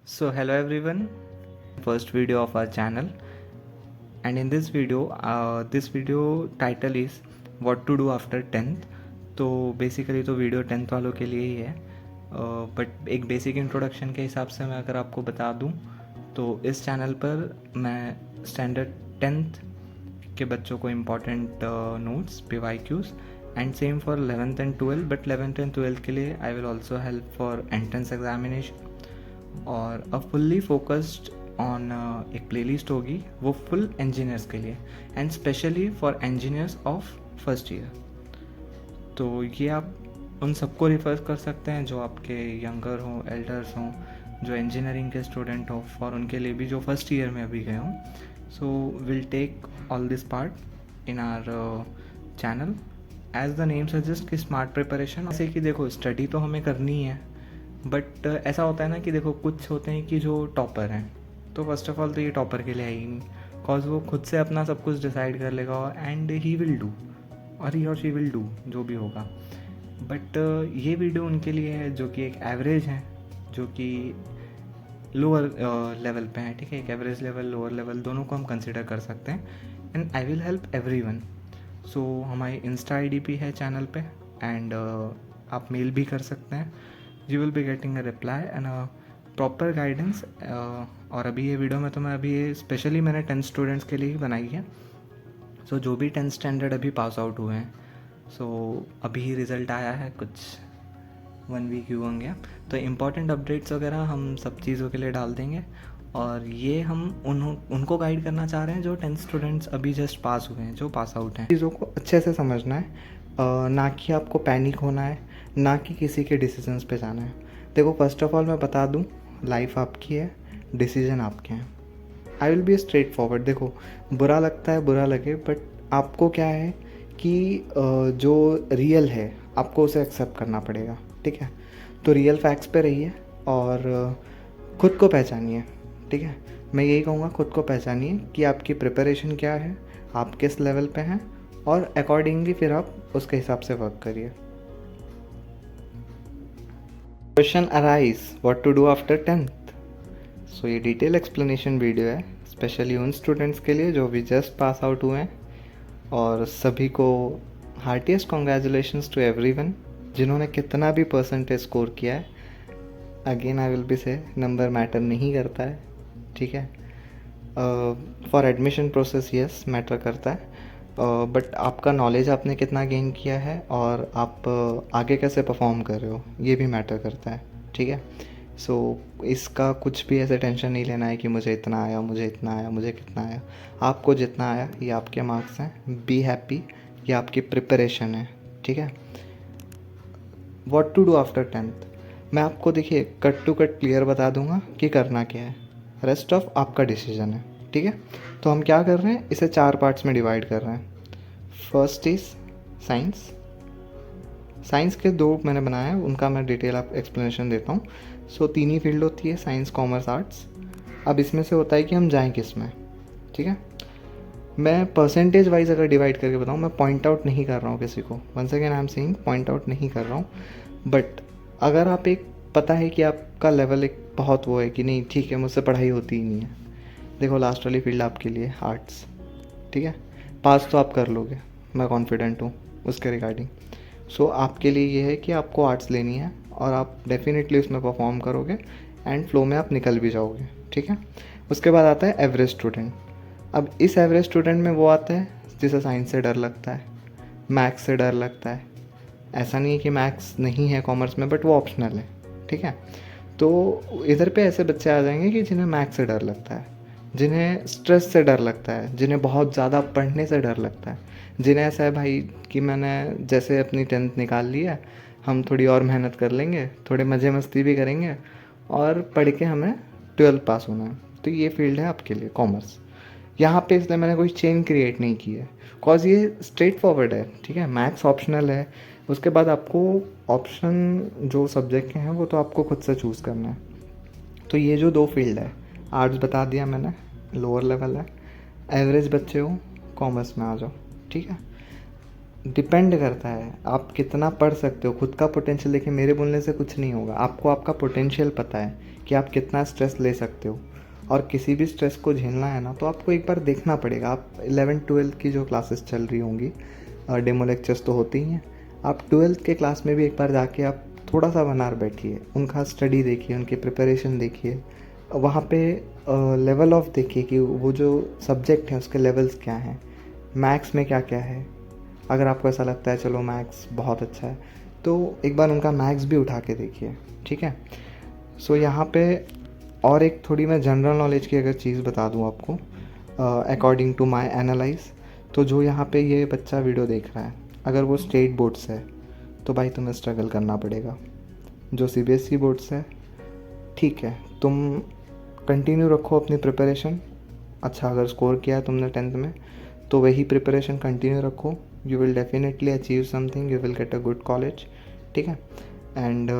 So hello everyone, first video of our channel, and in this video title is what to do after 10th. तो basically तो video 10th वालों के लिए ही है, but एक basic introduction के हिसाब से मैं अगर आपको बता दूं तो इस चैनल पर मैं स्टैंडर्ड 10th के बच्चों को important notes PYQs and same for 11th and 12th, but 11th and 12th के लिए I will also help for entrance examination और अ फुल्ली फोकस्ड ऑन एक प्लेलिस्ट होगी वो फुल इंजीनियर्स के लिए and specially for engineers of first year. तो ये आप उन सबको रिफर कर सकते हैं जो आपके यंगर हों, एल्डर्स हों, जो इंजीनियरिंग के स्टूडेंट हों, और उनके लिए भी जो फर्स्ट ईयर में अभी गए हों। So will take all this part in our channel as the name suggest कि स्मार्ट प्रिपरेशन। जैसे कि देखो स्टडी तो हमें करनी है, बट ऐसा होता है ना कि देखो कुछ होते हैं कि जो टॉपर हैं, तो फर्स्ट ऑफ ऑल तो ये टॉपर के लिए है ही नहीं, बिकॉज वो खुद से अपना सब कुछ डिसाइड कर लेगा एंड ही विल डू, और ही और शी विल डू जो भी होगा। बट ये वीडियो उनके लिए है जो कि एक एवरेज हैं, जो कि लोअर लेवल पे हैं, ठीक है। एक एवरेज लेवल, लोअर लेवल दोनों को हम कंसिडर कर सकते हैं and I will help everyone. So हमारी इंस्टा ID भी है चैनल पे एंड आप मेल भी कर सकते हैं। You will be getting a reply and a proper guidance. और अभी ये वीडियो में तो मैं अभी ये स्पेशली मैंने 10 स्टूडेंट्स के लिए ही बनाई है। सो जो भी 10th स्टैंडर्ड अभी पास आउट हुए हैं, सो अभी ही रिज़ल्ट आया है, कुछ 1 वीक हुआ होंगे, तो इम्पॉर्टेंट अपडेट्स वगैरह हम सब चीज़ों के लिए डाल देंगे। और ये हम उनको गाइड करना चाह रहे हैं जो 10th स्टूडेंट्स अभी जस्ट पास हुए हैं, जो पास आउट हैं। चीज़ों को अच्छे से समझना है, ना कि आपको पैनिक होना है, ना कि किसी के डिसीजंस पे जाना है। देखो फर्स्ट ऑफ ऑल मैं बता दूं, लाइफ आपकी है, डिसीजन आपके हैं। I will be straight forward. देखो बुरा लगता है, बुरा लगे, बट आपको क्या है कि जो रियल है आपको उसे एक्सेप्ट करना पड़ेगा, ठीक है। तो रियल फैक्ट्स पे रहिए और ख़ुद को पहचानिए, ठीक है। मैं यही कहूँगा, ख़ुद को पहचानिए कि आपकी प्रिपरेशन क्या है, आप किस लेवल पे हैं, और अकॉर्डिंगली फिर आप उसके हिसाब से वर्क करिए। Question arise what to do after 10th। So ये डिटेल एक्सप्लेनेशन वीडियो है स्पेशली उन स्टूडेंट्स के लिए जो भी जस्ट पास आउट हुए हैं, और सभी को हार्टिएस्ट कॉन्ग्रेचुलेशंस टू एवरीवन जिन्होंने कितना भी परसेंटेज स्कोर किया है। अगेन आई विल बी से नंबर मैटर नहीं करता है, ठीक है। For admission process yes matter करता है, बट आपका नॉलेज आपने कितना गेन किया है और आप आगे कैसे परफॉर्म कर रहे हो ये भी मैटर करता है, ठीक है। सो इसका कुछ भी ऐसे टेंशन नहीं लेना है कि मुझे इतना आया, मुझे इतना आया, मुझे कितना आया। आपको जितना आया ये आपके मार्क्स हैं, बी हैप्पी, ये आपकी प्रिपरेशन है, ठीक है। What to do after 10th, मैं आपको देखिए कट टू कट क्लियर बता दूंगा कि करना क्या है, रेस्ट ऑफ आपका डिसीजन है, ठीक है। तो हम क्या कर रहे हैं, इसे 4 पार्ट्स में डिवाइड कर रहे हैं। First is science. साइंस के 2 मैंने बनाया है, उनका मैं डिटेल आप एक्सप्लेनेशन देता हूँ। सो 3 ही फील्ड होती है, साइंस, कॉमर्स, आर्ट्स। अब इसमें से होता है कि हम जाएँ किस में, ठीक है। मैं परसेंटेज वाइज अगर डिवाइड करके बताऊँ, मैं पॉइंट आउट नहीं कर रहा हूँ किसी को, once again I am saying point out नहीं कर रहा हूँ। बट अगर आप एक पता है कि आपका लेवल एक बहुत वो है कि नहीं ठीक है मुझसे पढ़ाई होती ही नहीं है, देखो लास्ट वाली फील्ड आपके लिए आर्ट्स, ठीक है। पास तो आप कर लोगे, मैं कॉन्फिडेंट हूँ उसके रिगार्डिंग। सो आपके लिए ये है कि आपको आर्ट्स लेनी है और आप डेफिनेटली उसमें परफॉर्म करोगे एंड फ्लो में आप निकल भी जाओगे, ठीक है। उसके बाद आता है एवरेज स्टूडेंट। अब इस एवरेज स्टूडेंट में वो आता है जिसे साइंस से डर लगता है, मैथ्स से डर लगता है। ऐसा नहीं है कि मैथ्स नहीं है कॉमर्स में, बट वो ऑप्शनल है, ठीक है। तो इधर पे ऐसे बच्चे आ जाएंगे कि जिन्हें मैथ्स से डर लगता है, जिन्हें स्ट्रेस से डर लगता है, जिन्हें बहुत ज़्यादा पढ़ने से डर लगता है, जिन्हें ऐसा है भाई कि मैंने जैसे अपनी 10th निकाल लिया, हम थोड़ी और मेहनत कर लेंगे, थोड़े मज़े मस्ती भी करेंगे और पढ़ के हमें 12th पास होना है। तो ये फील्ड है आपके लिए कॉमर्स। यहाँ पे इसलिए मैंने कोई चेन क्रिएट नहीं की है, कॉज ये स्ट्रेट फॉरवर्ड है, ठीक है। मैथ्स ऑप्शनल है, उसके बाद आपको ऑप्शन जो सब्जेक्ट के हैं वो तो आपको खुद से चूज़ करना है। तो ये जो 2 फील्ड है, आर्ट्स बता दिया मैंने, लोअर लेवल है। एवरेज बच्चे हो कॉमर्स में आ जाओ, ठीक है। डिपेंड करता है आप कितना पढ़ सकते हो, खुद का पोटेंशियल। देखिए मेरे बोलने से कुछ नहीं होगा, आपको आपका पोटेंशियल पता है कि आप कितना स्ट्रेस ले सकते हो। और किसी भी स्ट्रेस को झेलना है ना, तो आपको एक बार देखना पड़ेगा। आप 11th-12th की जो क्लासेस चल रही होंगी, डेमो लेक्चर्स तो होती ही हैं, आप 12th के क्लास में भी एक बार जाके आप थोड़ा सा 1 आवर बैठिए, उनका स्टडी देखिए, उनकी प्रिपरेशन देखिए, वहाँ पे लेवल ऑफ देखिए कि वो जो सब्जेक्ट हैं उसके लेवल्स क्या हैं, मैथ्स में क्या क्या है। अगर आपको ऐसा लगता है चलो मैथ्स बहुत अच्छा है, तो एक बार उनका मैथ्स भी उठा के देखिए, ठीक है। सो यहाँ पे और एक थोड़ी मैं जनरल नॉलेज की अगर चीज़ बता दूँ आपको, अकॉर्डिंग टू माई एनालाइज, तो जो यहाँ पे ये बच्चा वीडियो देख रहा है, अगर वो स्टेट बोर्ड से है तो भाई तुम्हें स्ट्रगल करना पड़ेगा। जो सीबीएसई बोर्ड से है, ठीक है, तुम कंटिन्यू रखो अपनी प्रिपरेशन। अच्छा अगर स्कोर किया है तुमने 10th में, तो वही प्रिपरेशन कंटिन्यू रखो। You will definitely achieve something, you will get a good college, ठीक है। एंड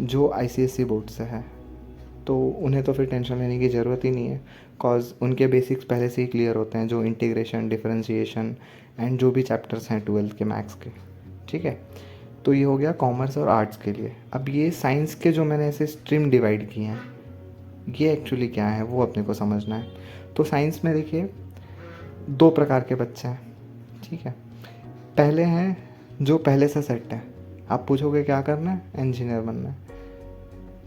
जो आईसीएसई बोर्ड से है तो उन्हें तो फिर टेंशन लेने की ज़रूरत ही नहीं है, कॉज उनके बेसिक्स पहले से ही क्लियर होते हैं, जो इंटीग्रेशन, डिफरेंशिएशन एंड जो भी चैप्टर्स हैं 12th के मैथ्स के, ठीक है। तो ये हो गया कॉमर्स और आर्ट्स के लिए। अब ये साइंस के जो मैंने ऐसे स्ट्रीम डिवाइड किए हैं, ये एक्चुअली क्या है वो अपने को समझना है। तो साइंस में देखिए 2 प्रकार के बच्चे हैं, ठीक है। पहले हैं जो पहले से सेट है, आप पूछोगे क्या करना है, इंजीनियर बनना है।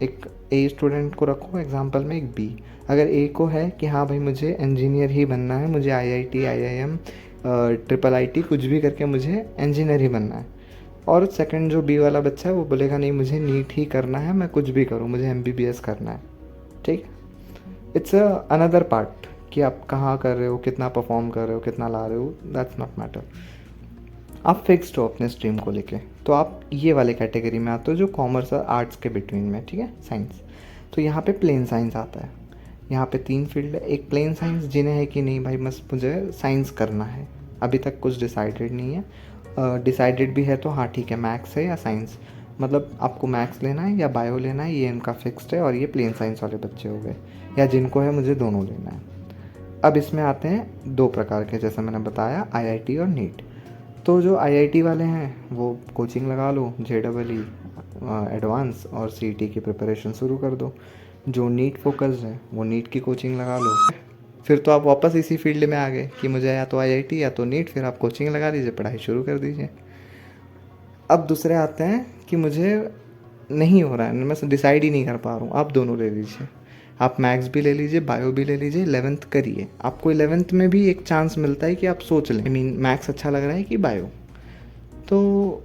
एक ए स्टूडेंट को रखो एग्जाम्पल में, एक बी। अगर ए को है कि हाँ भाई मुझे इंजीनियर ही बनना है, मुझे आईआईटी, आईआईएम, ट्रिपल आईटी कुछ भी करके मुझे इंजीनियर ही बनना है, और सेकंड जो बी वाला बच्चा है वो बोलेगा नहीं मुझे नीट ही करना है, मैं कुछ भी करूँ, मुझे एमबीबीएस करना है, ठीक है। इट्स अनदर पार्ट कि आप कहाँ कर रहे हो, कितना परफॉर्म कर रहे हो, कितना ला रहे हो, दैट्स नॉट मैटर। आप फिक्स्ड हो अपने स्ट्रीम को लेके, तो आप ये वाले कैटेगरी में आते हो जो कॉमर्स और आर्ट्स के बिटवीन में, ठीक है, साइंस। तो यहाँ पे प्लेन साइंस आता है। यहाँ पे 3 फील्ड है। एक प्लेन साइंस जिन्हें है कि नहीं भाई बस मुझे साइंस करना है, अभी तक कुछ डिसाइडेड नहीं है, डिसाइडेड भी है तो हाँ ठीक है, मैथ्स है या साइंस, मतलब आपको मैथ्स लेना है या बायो लेना है, ये इनका फिक्स्ड है, और ये प्लेन साइंस वाले बच्चे हो गए, या जिनको है मुझे दोनों लेना है। अब इसमें आते हैं 2 प्रकार के, जैसे मैंने बताया आईआईटी और नीट। तो जो आईआईटी वाले हैं वो कोचिंग लगा लो, जेईई एडवांस और सीईटी की प्रिपरेशन शुरू कर दो। जो नीट फोकस्ड है वो नीट की कोचिंग लगा लो। फिर तो आप वापस इसी फील्ड में आ गए कि मुझे या तो आईआईटी या तो नीट, फिर आप कोचिंग लगा लीजिए, पढ़ाई शुरू कर दीजिए। अब दूसरे आते हैं कि मुझे नहीं हो रहा है, मैं डिसाइड ही नहीं कर पा रहा हूँ, आप दोनों ले लीजिए, आप मैथ्स भी ले लीजिए, बायो भी ले लीजिए, 11th करिए। आपको 11th में भी एक चांस मिलता है कि आप सोच लें, आई मीन मैथ्स अच्छा लग रहा है कि बायो। तो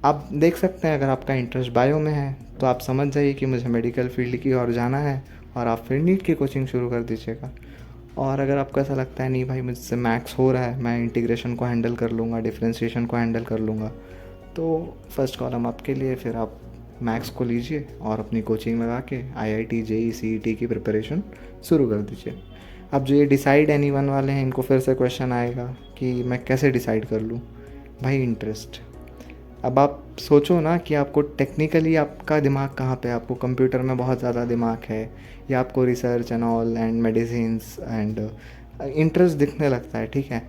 आप देख सकते हैं अगर आपका इंटरेस्ट बायो में है तो आप समझ जाइए कि मुझे मेडिकल फील्ड की ओर जाना है, और आप फिर नीट की कोचिंग शुरू कर दीजिएगा। और अगर आपको ऐसा लगता है नहीं भाई मुझसे मैथ्स हो रहा है, मैं इंटीग्रेशन को हैंडल कर लूँगा, डिफरेंशिएशन को हैंडल कर लूँगा, तो फर्स्ट कॉलम आपके लिए, फिर आप मैथ्स को लीजिए और अपनी कोचिंग लगा के आईआईटी, जेईई, सीईटी की प्रिपरेशन शुरू कर दीजिए। अब जो ये डिसाइड एनीवन वाले हैं, इनको फिर से क्वेश्चन आएगा कि मैं कैसे डिसाइड कर लूँ। भाई इंटरेस्ट। अब आप सोचो ना कि आपको टेक्निकली आपका दिमाग कहाँ पे है, आपको कंप्यूटर में बहुत ज़्यादा दिमाग है, या आपको research and all and medicines and interest दिखने लगता है, ठीक है।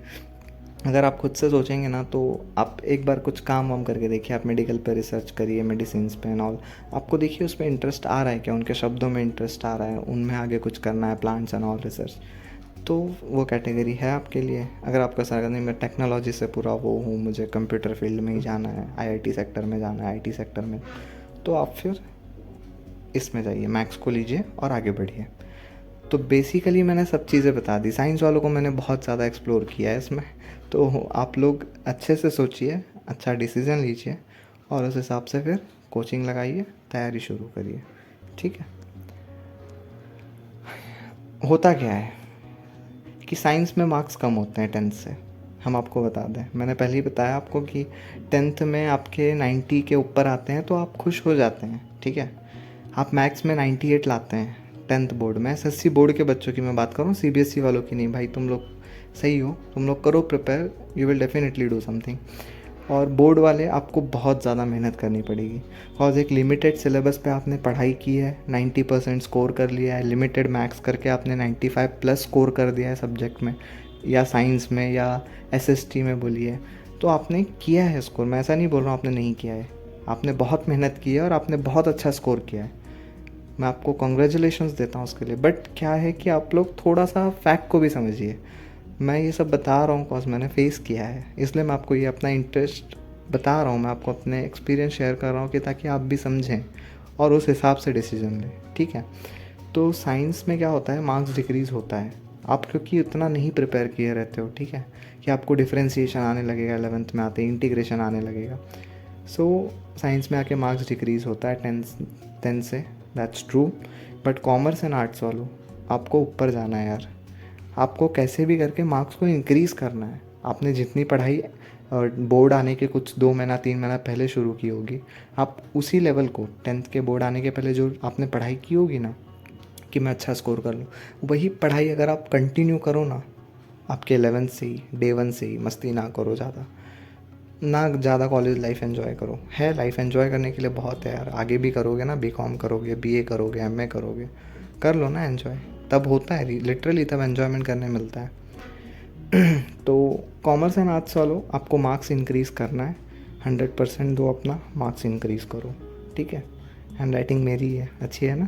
अगर आप खुद से सोचेंगे ना तो आप एक बार कुछ काम वाम करके देखिए, आप मेडिकल पे रिसर्च करिए, मेडिसिन्स पे एंड ऑल, आपको देखिए उस पर इंटरेस्ट आ रहा है क्या, उनके शब्दों में इंटरेस्ट आ रहा है, उनमें आगे कुछ करना है, प्लांट्स एंड ऑल रिसर्च, तो वो कैटेगरी है आपके लिए। अगर आपका ऐसा नहीं मैं टेक्नोलॉजी से पूरा वो हूँ, मुझे कंप्यूटर फील्ड में ही जाना है, आईआईटी सेक्टर में जाना है, आईटी सेक्टर में, तो आप फिर इसमें जाइए, मैथ्स को लीजिए और आगे बढ़िए। तो बेसिकली मैंने सब चीज़ें बता दी। साइंस वालों को मैंने बहुत ज़्यादा एक्सप्लोर किया है इसमें, तो आप लोग अच्छे से सोचिए, अच्छा डिसीज़न लीजिए, और उस हिसाब से फिर कोचिंग लगाइए, तैयारी शुरू करिए, ठीक है। होता क्या है कि साइंस में मार्क्स कम होते हैं 10th से, हम आपको बता दें, मैंने पहले ही बताया आपको कि 10th में आपके 90 के ऊपर आते हैं तो आप खुश हो जाते हैं, ठीक है। आप मैथ्स में 98 लाते हैं 10th बोर्ड में, एसएससी बोर्ड के बच्चों की मैं बात करूँ, सीबीएसई वालों की नहीं। भाई तुम लोग सही हो, तुम लोग करो prepare, you will definitely do something. और बोर्ड वाले आपको बहुत ज़्यादा मेहनत करनी पड़ेगी, बिकॉज एक लिमिटेड सिलेबस पे आपने पढ़ाई की है, 90% स्कोर कर लिया है, लिमिटेड मैथ्स करके आपने 95+ स्कोर कर दिया है सब्जेक्ट में, या साइंस में, या एसएसटी में बोलिए, तो आपने किया है स्कोर। मैं ऐसा नहीं बोल रहा हूँ आपने नहीं किया है, आपने बहुत मेहनत की है और आपने बहुत अच्छा स्कोर किया है। मैं आपको कॉन्ग्रेचुलेशंस देता हूँ उसके लिए। बट क्या है कि आप लोग थोड़ा सा फैक्ट को भी समझिए। मैं ये सब बता रहा हूँ कॉज मैंने फेस किया है, इसलिए मैं आपको ये अपना इंटरेस्ट बता रहा हूँ, मैं आपको अपने एक्सपीरियंस शेयर कर रहा हूँ कि ताकि आप भी समझें और उस हिसाब से डिसीजन लें, ठीक है। तो साइंस में क्या होता है, मार्क्स डिक्रीज़ होता है आप क्योंकि उतना नहीं प्रिपेयर किए रहते हो, ठीक है, कि आपको डिफ्रेंसीशन आने लगेगा 11th में आते, इंटीग्रेशन आने लगेगा। सो साइंस में आके मार्क्स डिक्रीज़ होता है 10 से, that's true. But commerce and arts वालों, आपको ऊपर जाना है यार, आपको कैसे भी करके मार्क्स को इंक्रीज़ करना है। आपने जितनी पढ़ाई बोर्ड आने के कुछ 2 महीना 3 महीना पहले शुरू की होगी, आप उसी लेवल को 10th के बोर्ड आने के पहले जो आपने पढ़ाई की होगी ना कि मैं अच्छा स्कोर कर लूँ, वही पढ़ाई अगर आप कंटिन्यू करो ना आपके 11th से ही, डे 1 से ही, मस्ती ना करो ज़्यादा, ना ज़्यादा कॉलेज लाइफ एंजॉय करो। है लाइफ एंजॉय करने के लिए बहुत है यार, आगे भी करोगे ना, बीकॉम करोगे, बीए करोगे, एमए करोगे, कर लो ना एंजॉय, तब होता है लिटरली, तब एंजॉयमेंट करने मिलता है। तो कॉमर्स एंड आर्ट्स वालों, आपको मार्क्स इंक्रीज़ करना है, 100% दो अपना, मार्क्स इंक्रीज़ करो, ठीक है। हैंड राइटिंग मेरी है, अच्छी है ना।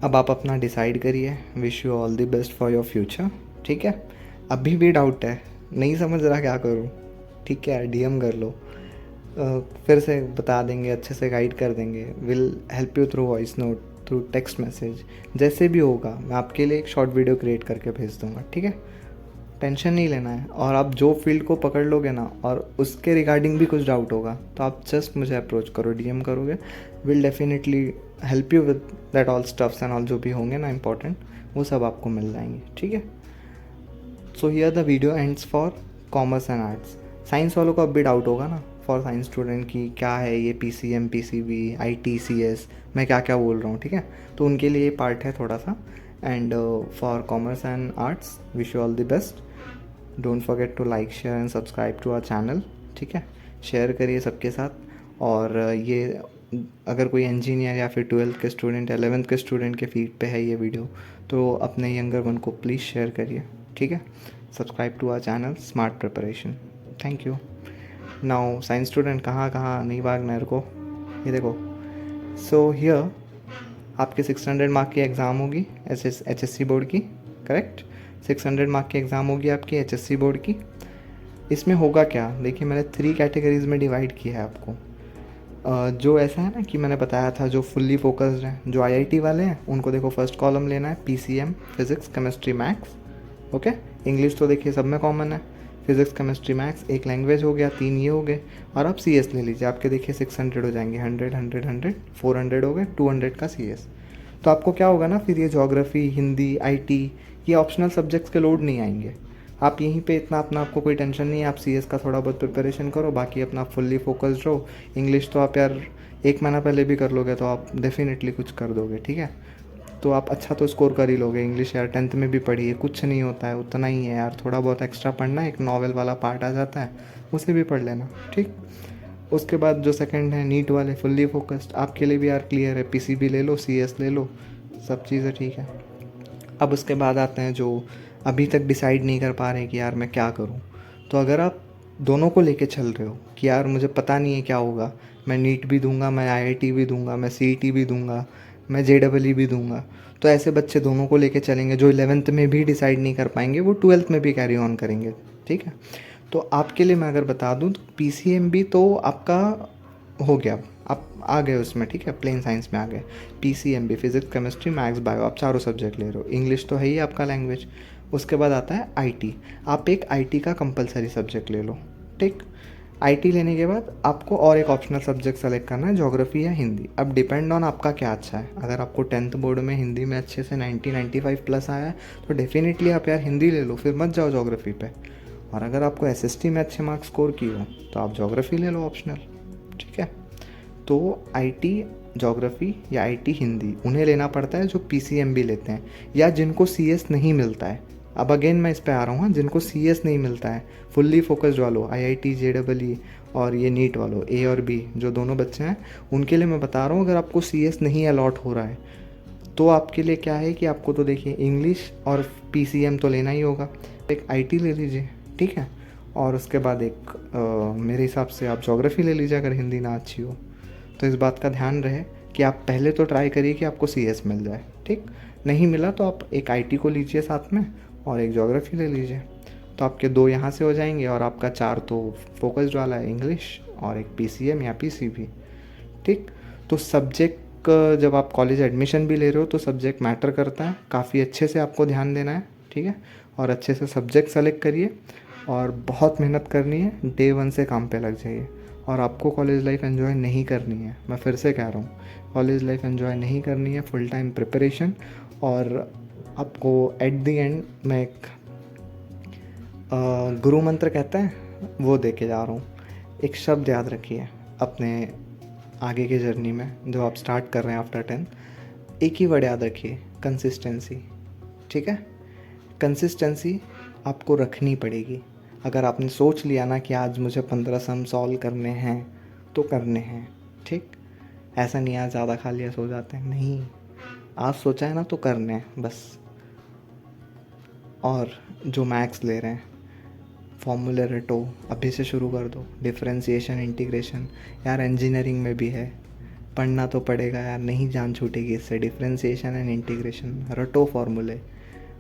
अब आप अपना डिसाइड करिए, wish you all the best for your future, ठीक है। अभी भी डाउट है, नहीं समझ रहा क्या करूँ, ठीक है, डीएम कर लो, फिर से बता देंगे, अच्छे से गाइड कर देंगे, will help you through voice note, through text message, जैसे भी होगा मैं आपके लिए एक शॉर्ट वीडियो क्रिएट करके भेज दूँगा, ठीक है। टेंशन नहीं लेना है। और आप जो फील्ड को पकड़ लोगे ना और उसके रिगार्डिंग भी कुछ डाउट होगा तो आप जस्ट मुझे अप्रोच करो, डीएम करोगे, will definitely help you with that all stuffs and all जो भी होंगे ना इंपॉर्टेंट, वो सब आपको मिल जाएंगे, ठीक है। So here the video ends for commerce and arts. Science वालों को अब भी डाउट होगा ना फॉर साइंस स्टूडेंट की क्या है ये पीसीएम, पीसीबी, आईटीसीएस, मैं क्या क्या बोल रहा हूँ, ठीक है। तो उनके लिए ये पार्ट है थोड़ा सा। And for commerce and arts, wish you all the best. Don't forget to like, share and subscribe to our channel, ठीक है। शेयर करिए सबके साथ। और ये अगर कोई इंजीनियर या फिर 12th के स्टूडेंट, 11th के स्टूडेंट के फीड पे है ये वीडियो, तो अपने यंगर वन को प्लीज़ शेयर करिए, ठीक है। Subscribe to our channel smart preparation. Thank you. Now science student कहाँ कहाँ नहीं भागना है, रुको, ये देखो। सो हियर आपके 600 मार्क की एग्ज़ाम होगी एचएससी बोर्ड की, करेक्ट। 600 मार्क की एग्ज़ाम होगी आपकी एचएससी बोर्ड की। इसमें होगा क्या, देखिए मैंने 3 कैटेगरीज़ में डिवाइड किया है आपको। जो ऐसा है ना कि मैंने बताया था, जो फुल्ली फोकस्ड हैं, जो आईआईटी वाले हैं, उनको देखो फर्स्ट कॉलम लेना है PCM, physics, chemistry, maths, okay. English तो देखिए सब में कॉमन है, फिज़िक्स, केमिस्ट्री, मैथ्स, एक लैंग्वेज हो गया, 3 ये हो गए। और आप सीएस ले लीजिए, आपके देखिए 600 हो जाएंगे, 100 100 100 400 हो गए, 200 का सीएस। तो आपको क्या होगा ना, फिर ये ज्योग्राफी, हिंदी, आईटी, ये ऑप्शनल सब्जेक्ट्स के लोड नहीं आएंगे। आप यहीं पे इतना अपना, आपको कोई टेंशन नहीं है, आप सीएस का थोड़ा बहुत प्रिपरेशन करो, बाकी अपना फुल्ली फोकस्ड रहो। इंग्लिश तो आप यार 1 महीना पहले भी कर लोगे तो आप डेफिनेटली कुछ कर दोगे, ठीक है। तो आप अच्छा तो स्कोर कर ही लोगे। इंग्लिश यार 10th में भी पढ़ी है, कुछ नहीं होता है, उतना ही है यार, थोड़ा बहुत एक्स्ट्रा पढ़ना है, एक नॉवल वाला पार्ट आ जाता है, उसे भी पढ़ लेना, ठीक। उसके बाद जो सेकंड है नीट वाले, फुल्ली फोकस्ड, आपके लिए भी यार क्लियर है, पीसीबी ले लो, सीएस ले लो, सब चीज़ें ठीक है। अब उसके बाद आते हैं जो अभी तक डिसाइड नहीं कर पा रहे कि यार मैं क्या करूं। तो अगर आप दोनों को लेके चल रहे हो कि यार मुझे पता नहीं है क्या होगा, मैं नीट भी दूंगा, मैं आईआईटी भी दूंगा, मैं सीईटी भी दूंगा, मैं जेडबलई भी दूंगा, तो ऐसे बच्चे दोनों को लेके चलेंगे। जो 11th में भी डिसाइड नहीं कर पाएंगे वो 12th में भी कैरी ऑन करेंगे, ठीक है। तो आपके लिए मैं अगर बता दूं तो पीसीएमबी तो आपका हो गया, आप आ गए उसमें, ठीक है, प्लेन साइंस में आ गए। PCMB, physics, chemistry, maths, bio, आप चारों सब्जेक्ट ले रहे हो, इंग्लिश तो है ही आपका लैंग्वेज। उसके बाद आता है आईटी, आप एक आईटी का कंपलसरी सब्जेक्ट ले लो, ठीक। आईटी लेने के बाद आपको और एक ऑप्शनल सब्जेक्ट सेलेक्ट करना है, ज्योग्राफी या हिंदी। अब डिपेंड ऑन आपका क्या अच्छा है, अगर आपको 10th बोर्ड में हिंदी में अच्छे से 90-95 प्लस आया है तो डेफिनेटली आप यार हिंदी ले लो, फिर मत जाओ ज्योग्राफी पे। और अगर आपको एसएसटी में अच्छे मार्क्स स्कोर किए हो तो आप ज्योग्राफी ले लो ऑप्शनल, ठीक है। तो आईटी ज्योग्राफी या आईटी हिंदी उन्हें लेना पड़ता है जो पीसीएमबी लेते हैं या जिनको सीएस नहीं मिलता है। अब अगेन मैं इस पे आ रहा हूँ, जिनको सीएस नहीं मिलता है, फुल्ली फोकस्ड वालों, आईआईटी, जेडबलई और ये नीट वालों, ए और बी, जो दोनों बच्चे हैं उनके लिए मैं बता रहा हूँ। अगर आपको सीएस नहीं अलॉट हो रहा है तो आपके लिए क्या है कि आपको तो देखिए इंग्लिश और पीसीएम तो लेना ही होगा, एक आईटी ले लीजिए, ठीक है। और उसके बाद एक मेरे हिसाब से आप ज्योग्राफी ले लीजिए अगर हिंदी ना अच्छी हो। तो इस बात का ध्यान रहे कि आप पहले तो ट्राई करिए कि आपको CS मिल जाए, ठीक। नहीं मिला तो आप एक IT को लीजिए साथ में और एक ज्योग्राफी ले लीजिए, तो आपके 2 यहाँ से हो जाएंगे और आपका 4 तो फोकस्ड वाला है, इंग्लिश और एक PCM या PCB, ठीक। तो सब्जेक्ट जब आप कॉलेज एडमिशन भी ले रहे हो तो सब्जेक्ट मैटर करता है, काफ़ी अच्छे से आपको ध्यान देना है, ठीक है। और अच्छे से सब्जेक्ट सेलेक्ट करिए और बहुत मेहनत करनी है, Day 1 से काम पे लग जाइए। और आपको कॉलेज लाइफ एंजॉय नहीं करनी है, मैं फिर से कह रहा हूँ, कॉलेज लाइफ एंजॉय नहीं करनी है, फुल टाइम प्रिपरेशन। और आपको एट द एंड मैं एक गुरु मंत्र कहते हैं वो दे के जा रहा हूँ। एक शब्द याद रखिए अपने आगे के जर्नी में जो आप स्टार्ट कर रहे हैं आफ्टर 10, एक ही वर्ड याद रखिए, कंसिस्टेंसी, ठीक है। कंसिस्टेंसी आपको रखनी पड़ेगी। अगर आपने सोच लिया ना कि आज मुझे 15 सम सॉल्व करने हैं तो करने हैं, ठीक। ऐसा नहीं आज ज़्यादा खा लिया सो जाते हैं, नहीं, आज सोचा है ना तो करने हैं बस। और जो मैथ्स ले रहे हैं, फॉर्मूले रटो, अभी से शुरू कर दो। डिफरेंशिएशन, इंटीग्रेशन, यार इंजीनियरिंग में भी है, पढ़ना तो पड़ेगा यार, नहीं जान छूटेगी इससे। डिफरेंशिएशन एंड इंटीग्रेशन रटो, फॉर्मूले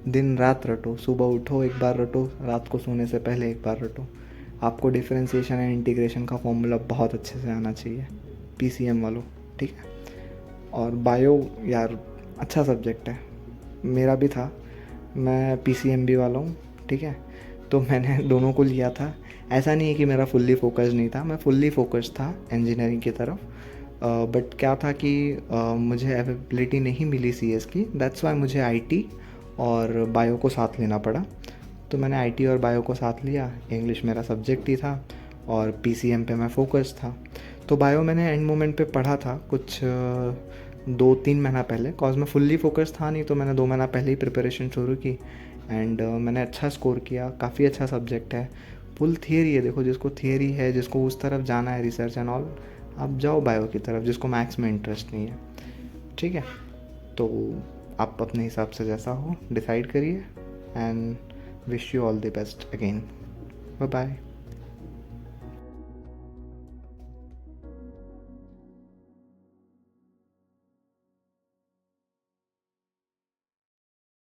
दिन रात रटो, सुबह उठो एक बार रटो, रात को सोने से पहले एक बार रटो। आपको डिफरेंशिएशन एंड इंटीग्रेशन का फॉर्मूला बहुत अच्छे से आना चाहिए, PCM वालों, ठीक है। और बायो यार अच्छा सब्जेक्ट है, मेरा भी था, मैं PCMB वाला हूँ, ठीक है। तो मैंने दोनों को लिया था। ऐसा नहीं है कि मेरा फुल्ली फोकस नहीं था, मैं फुल्ली फोकस था इंजीनियरिंग की तरफ। बट क्या था कि मुझे अवेलेबिलिटी नहीं मिली CS की, दैट्स वाई मुझे IT और बायो को साथ लेना पड़ा। तो मैंने IT और बायो को साथ लिया, इंग्लिश मेरा सब्जेक्ट ही था और PCM पे मैं फोकस था। तो बायो मैंने एंड मोमेंट पे पढ़ा था कुछ 2-3 महीना पहले, कॉज मैं फुल्ली फोकस था नहीं, तो मैंने 2 महीना पहले ही प्रिपरेशन शुरू की एंड मैंने अच्छा स्कोर किया। काफ़ी अच्छा सब्जेक्ट है, फुल थियरी है। देखो जिसको थियरी है, जिसको उस तरफ जाना है, रिसर्च एंड ऑल, आप जाओ बायो की तरफ, जिसको मैथ्स में इंटरेस्ट नहीं है, ठीक है। तो आप अपने हिसाब से जैसा हो डिसाइड करिए and wish you all the best again. Bye bye.